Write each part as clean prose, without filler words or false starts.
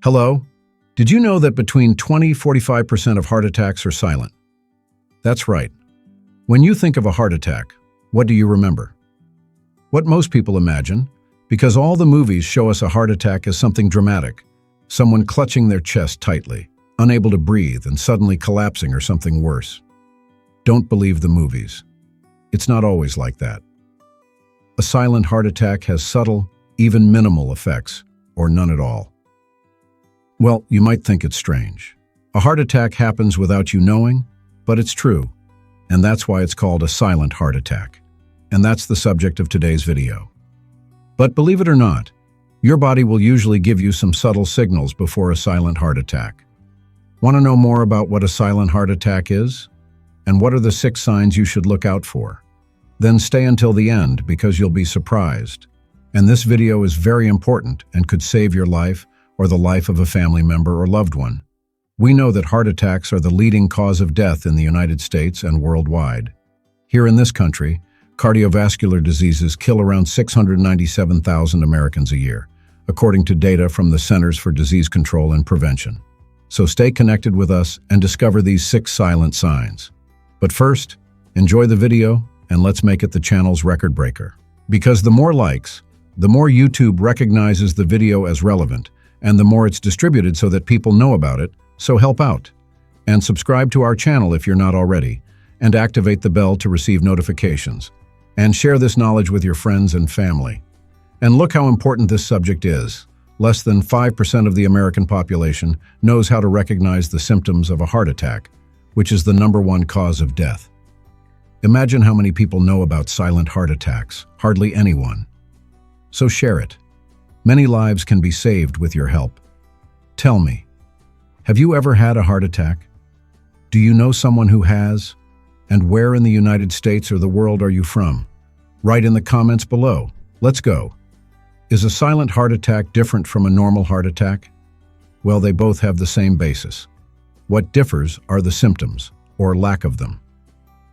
Hello? Did you know that between 20–45% of heart attacks are silent? That's right. When you think of a heart attack, what do you remember? What most people imagine, because all the movies show us a heart attack as something dramatic, someone clutching their chest tightly, unable to breathe and suddenly collapsing or something worse. Don't believe the movies. It's not always like that. A silent heart attack has subtle, even minimal effects, or none at all. Well, you might think it's strange. A heart attack happens without you knowing, but it's true. And that's why it's called a silent heart attack. And that's the subject of today's video. But believe it or not, your body will usually give you some subtle signals before a silent heart attack. Want to know more about what a silent heart attack is? And what are the 6 signs you should look out for? Then stay until the end because you'll be surprised. And this video is very important and could save your life or the life of a family member or loved one. We know that heart attacks are the leading cause of death in the United States and worldwide. Here in this country, cardiovascular diseases kill around 697,000 Americans a year, according to data from the Centers for Disease Control and Prevention. So stay connected with us and discover these 6 silent signs. But first, enjoy the video and let's make it the channel's record breaker. Because the more likes, the more YouTube recognizes the video as relevant, and the more it's distributed so that people know about it, so help out. And subscribe to our channel if you're not already, and activate the bell to receive notifications. And share this knowledge with your friends and family. And look how important this subject is. Less than 5% of the American population knows how to recognize the symptoms of a heart attack, which is the #1 cause of death. Imagine how many people know about silent heart attacks. Hardly anyone. So share it. Many lives can be saved with your help. Tell me, have you ever had a heart attack? Do you know someone who has? And where in the United States or the world are you from? Write in the comments below. Let's go. Is a silent heart attack different from a normal heart attack? Well, they both have the same basis. What differs are the symptoms, or lack of them.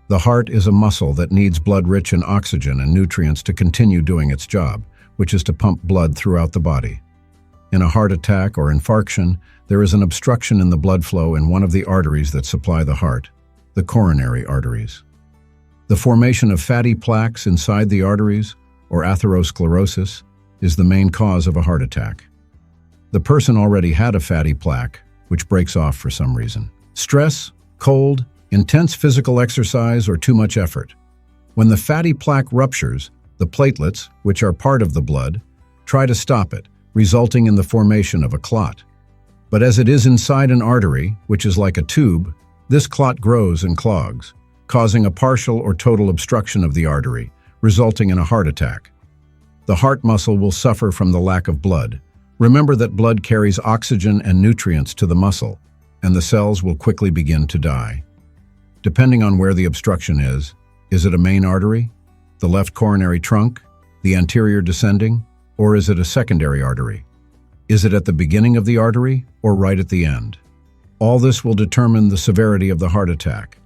The heart is a muscle that needs blood rich in oxygen and nutrients to continue doing its job, which is to pump blood throughout the body. In a heart attack or infarction, there is an obstruction in the blood flow in one of the arteries that supply the heart, the coronary arteries. The formation of fatty plaques inside the arteries, or atherosclerosis, is the main cause of a heart attack. The person already had a fatty plaque, which breaks off for some reason. Stress, cold, intense physical exercise, or too much effort. When the fatty plaque ruptures, the platelets, which are part of the blood, try to stop it, resulting in the formation of a clot. But as it is inside an artery, which is like a tube, this clot grows and clogs, causing a partial or total obstruction of the artery, resulting in a heart attack. The heart muscle will suffer from the lack of blood. Remember that blood carries oxygen and nutrients to the muscle, and the cells will quickly begin to die. Depending on where the obstruction is it a main artery, the left coronary trunk, the anterior descending, or is it a secondary artery? Is it at the beginning of the artery or right at the end? All this will determine the severity of the heart attack.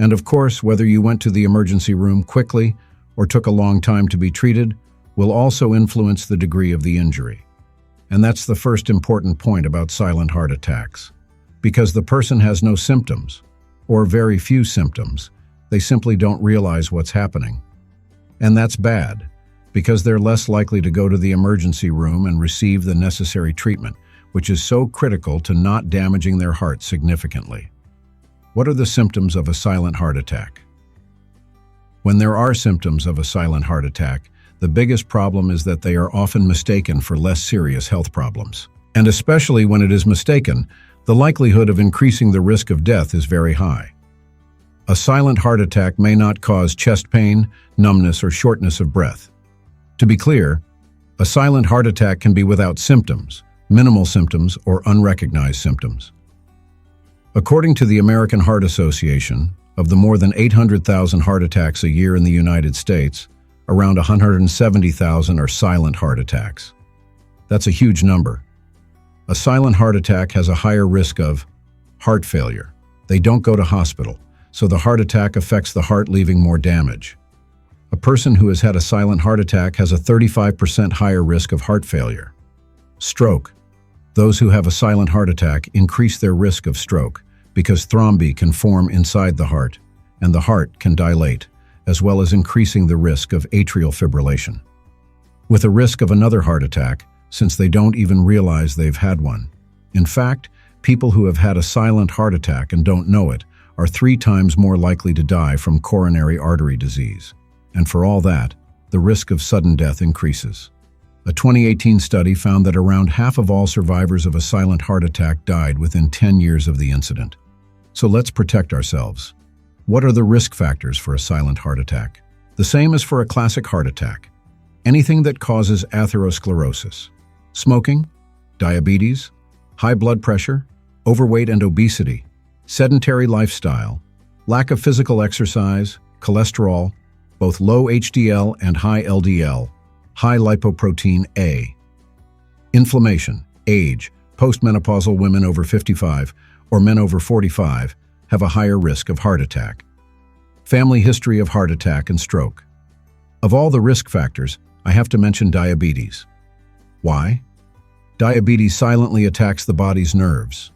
And of course, whether you went to the emergency room quickly or took a long time to be treated will also influence the degree of the injury. And that's the first important point about silent heart attacks. Because the person has no symptoms, or very few symptoms, they simply don't realize what's happening. And that's bad, because they're less likely to go to the emergency room and receive the necessary treatment, which is so critical to not damaging their heart significantly. What are the symptoms of a silent heart attack? When there are symptoms of a silent heart attack, the biggest problem is that they are often mistaken for less serious health problems. And especially when it is mistaken, the likelihood of increasing the risk of death is very high. A silent heart attack may not cause chest pain, numbness, or shortness of breath. To be clear, a silent heart attack can be without symptoms, minimal symptoms, or unrecognized symptoms. According to the American Heart Association, of the more than 800,000 heart attacks a year in the United States, around 170,000 are silent heart attacks. That's a huge number. A silent heart attack has a higher risk of heart failure. They don't go to hospital, so the heart attack affects the heart, leaving more damage. A person who has had a silent heart attack has a 35% higher risk of heart failure. Stroke. Those who have a silent heart attack increase their risk of stroke because thrombi can form inside the heart, and the heart can dilate, as well as increasing the risk of atrial fibrillation. With a risk of another heart attack, since they don't even realize they've had one. In fact, people who have had a silent heart attack and don't know it are 3 times more likely to die from coronary artery disease. And for all that, the risk of sudden death increases. A 2018 study found that around half of all survivors of a silent heart attack died within 10 years of the incident. So let's protect ourselves. What are the risk factors for a silent heart attack? The same as for a classic heart attack. Anything that causes atherosclerosis. Smoking, diabetes, high blood pressure, overweight and obesity, sedentary lifestyle, lack of physical exercise, cholesterol, both low HDL and high LDL, high lipoprotein A. Inflammation, age, postmenopausal women over 55 or men over 45 have a higher risk of heart attack. Family history of heart attack and stroke. Of all the risk factors, I have to mention diabetes. Why? Diabetes silently attacks the body's nerves.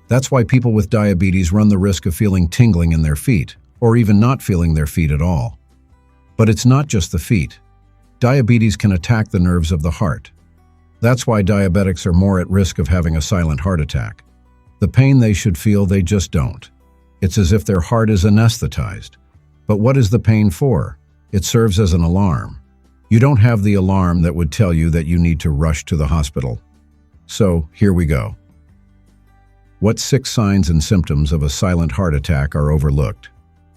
That's why people with diabetes run the risk of feeling tingling in their feet, or even not feeling their feet at all. But it's not just the feet. Diabetes can attack the nerves of the heart. That's why diabetics are more at risk of having a silent heart attack. The pain they should feel, they just don't. It's as if their heart is anesthetized. But what is the pain for? It serves as an alarm. You don't have the alarm that would tell you that you need to rush to the hospital. So, here we go. What 6 signs and symptoms of a silent heart attack are overlooked?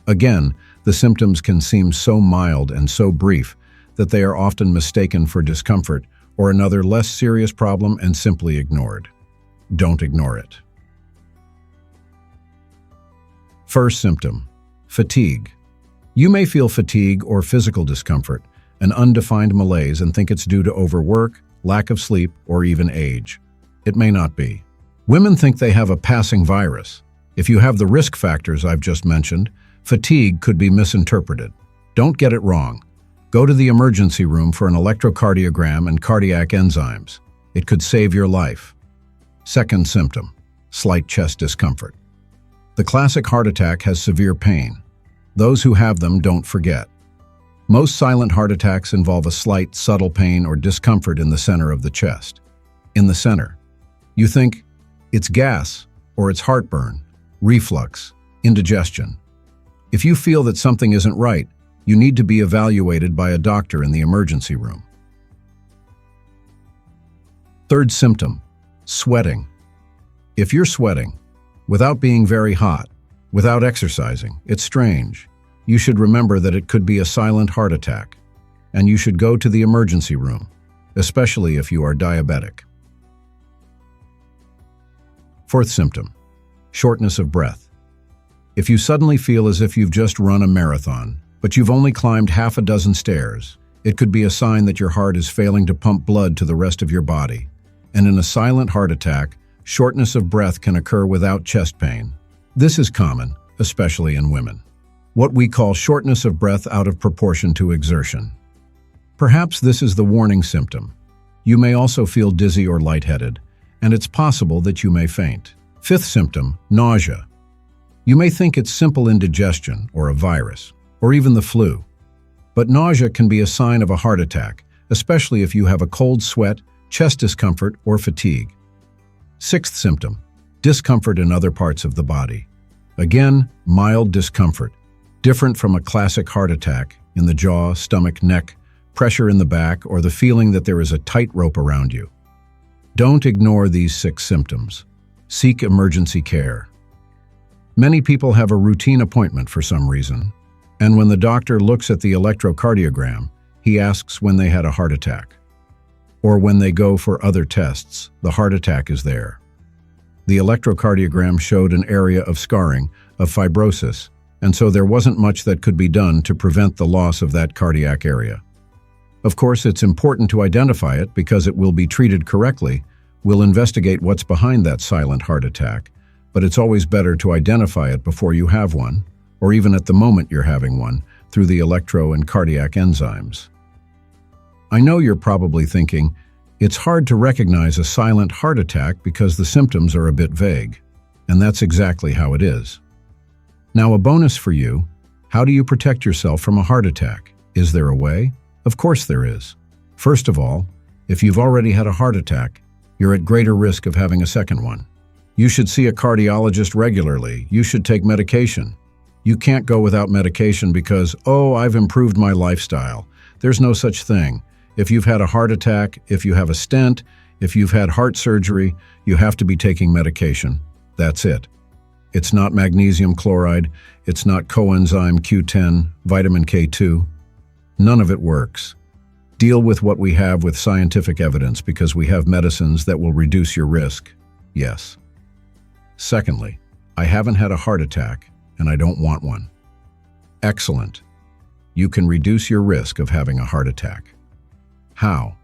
Again, the symptoms can seem so mild and so brief that they are often mistaken for discomfort or another less serious problem and simply ignored. Don't ignore it. First symptom, fatigue. You may feel fatigue or physical discomfort, an undefined malaise, and think it's due to overwork, lack of sleep, or even age. It may not be. Women think they have a passing virus. If you have the risk factors I've just mentioned, fatigue could be misinterpreted. Don't get it wrong. Go to the emergency room for an electrocardiogram and cardiac enzymes. It could save your life. Second symptom, slight chest discomfort. The classic heart attack has severe pain. Those who have them don't forget. Most silent heart attacks involve a slight, subtle pain or discomfort in the center of the chest. In the center. You think it's gas or it's heartburn, reflux, indigestion. If you feel that something isn't right, you need to be evaluated by a doctor in the emergency room. Third symptom, sweating. If you're sweating, without being very hot, without exercising, it's strange. You should remember that it could be a silent heart attack, and you should go to the emergency room, especially if you are diabetic. Fourth symptom, shortness of breath. If you suddenly feel as if you've just run a marathon, but you've only climbed half a dozen stairs, it could be a sign that your heart is failing to pump blood to the rest of your body. And in a silent heart attack, shortness of breath can occur without chest pain. This is common, especially in women. What we call shortness of breath out of proportion to exertion. Perhaps this is the warning symptom. You may also feel dizzy or lightheaded, and it's possible that you may faint. Fifth symptom, nausea. You may think it's simple indigestion or a virus, or even the flu. But nausea can be a sign of a heart attack, especially if you have a cold sweat, chest discomfort, or fatigue. Sixth symptom, discomfort in other parts of the body. Again, mild discomfort, different from a classic heart attack, in the jaw, stomach, neck, pressure in the back, or the feeling that there is a tight rope around you. Don't ignore these 6 symptoms. Seek emergency care. Many people have a routine appointment for some reason, and when the doctor looks at the electrocardiogram, he asks when they had a heart attack. Or when they go for other tests, the heart attack is there. The electrocardiogram showed an area of scarring, of fibrosis, and so there wasn't much that could be done to prevent the loss of that cardiac area. Of course, it's important to identify it because it will be treated correctly. We'll investigate what's behind that silent heart attack, but it's always better to identify it before you have one, or even at the moment you're having one, through the electro and cardiac enzymes. I know you're probably thinking, It's hard to recognize a silent heart attack because the symptoms are a bit vague, and that's exactly how it is. Now, a bonus for you: how do you protect yourself from a heart attack? Is there a way? Of course there is. First of all, if you've already had a heart attack, you're at greater risk of having a second one. You should see a cardiologist regularly. You should take medication. You can't go without medication because, oh, I've improved my lifestyle. There's no such thing. If you've had a heart attack, if you have a stent, if you've had heart surgery, you have to be taking medication. That's it. It's not magnesium chloride. It's not coenzyme Q10, vitamin K2. None of it works. Deal with what we have with scientific evidence because we have medicines that will reduce your risk. Yes. Secondly, I haven't had a heart attack and I don't want one. Excellent. You can reduce your risk of having a heart attack. How?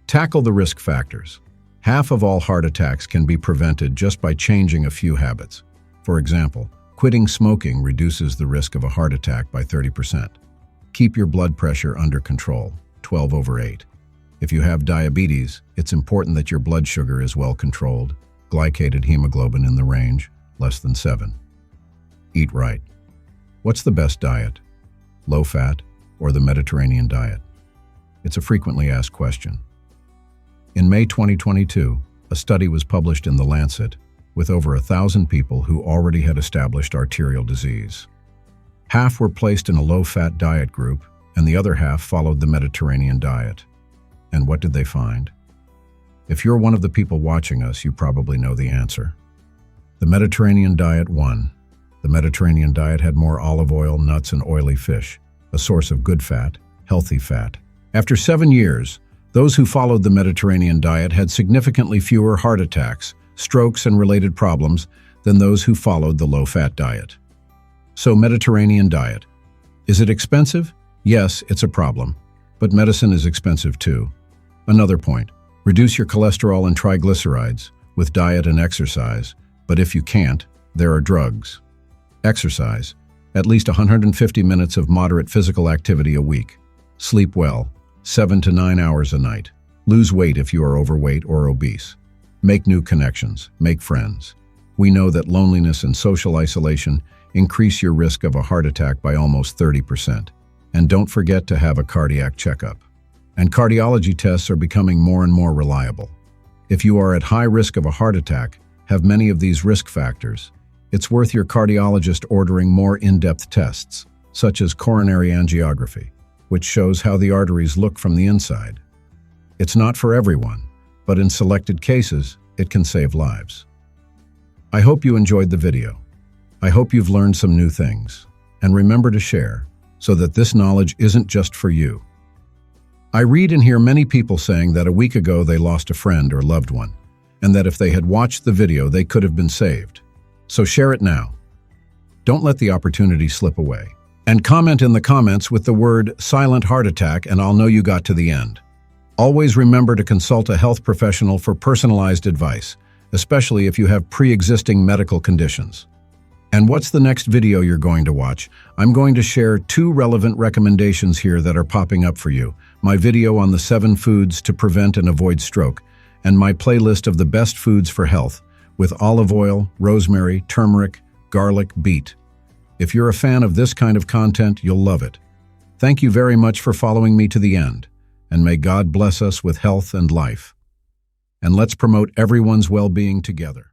Tackle the risk factors. Half of all heart attacks can be prevented just by changing a few habits. For example, quitting smoking reduces the risk of a heart attack by 30%. Keep your blood pressure under control, 12/8. If you have diabetes, it's important that your blood sugar is well controlled, glycated hemoglobin in the range, less than 7. Eat right. What's the best diet? Low fat or the Mediterranean diet? It's a frequently asked question. In May 2022, a study was published in The Lancet with over 1,000 people who already had established arterial disease. Half were placed in a low-fat diet group, and the other half followed the Mediterranean diet. And what did they find? If you're one of the people watching us, you probably know the answer. The Mediterranean diet won. The Mediterranean diet had more olive oil, nuts, and oily fish, a source of good fat, healthy fat. After 7 years, those who followed the Mediterranean diet had significantly fewer heart attacks, strokes, and related problems than those who followed the low-fat diet. So, Mediterranean diet. Is it expensive? Yes, it's a problem. But medicine is expensive too. Another point: reduce your cholesterol and triglycerides with diet and exercise, but if you can't, there are drugs. Exercise. At least 150 minutes of moderate physical activity a week. Sleep well, 7 to 9 hours a night. Lose weight if you are overweight or obese. Make new connections, make friends. We know that loneliness and social isolation increase your risk of a heart attack by almost 30%. And don't forget to have a cardiac checkup. And cardiology tests are becoming more and more reliable. If you are at high risk of a heart attack, have many of these risk factors, it's worth your cardiologist ordering more in-depth tests, such as coronary angiography, which shows how the arteries look from the inside. It's not for everyone, but in selected cases, it can save lives. I hope you enjoyed the video. I hope you've learned some new things. And remember to share, so that this knowledge isn't just for you. I read and hear many people saying that a week ago they lost a friend or loved one, and that if they had watched the video, they could have been saved. So share it now. Don't let the opportunity slip away. And comment in the comments with the word silent heart attack, and I'll know you got to the end. Always remember to consult a health professional for personalized advice, especially if you have pre-existing medical conditions. And what's the next video you're going to watch? I'm going to share 2 relevant recommendations here that are popping up for you. My video on the 7 foods to prevent and avoid stroke, and my playlist of the best foods for health with olive oil, rosemary, turmeric, garlic, beet. If you're a fan of this kind of content, you'll love it. Thank you very much for following me to the end, and may God bless us with health and life. And let's promote everyone's well-being together.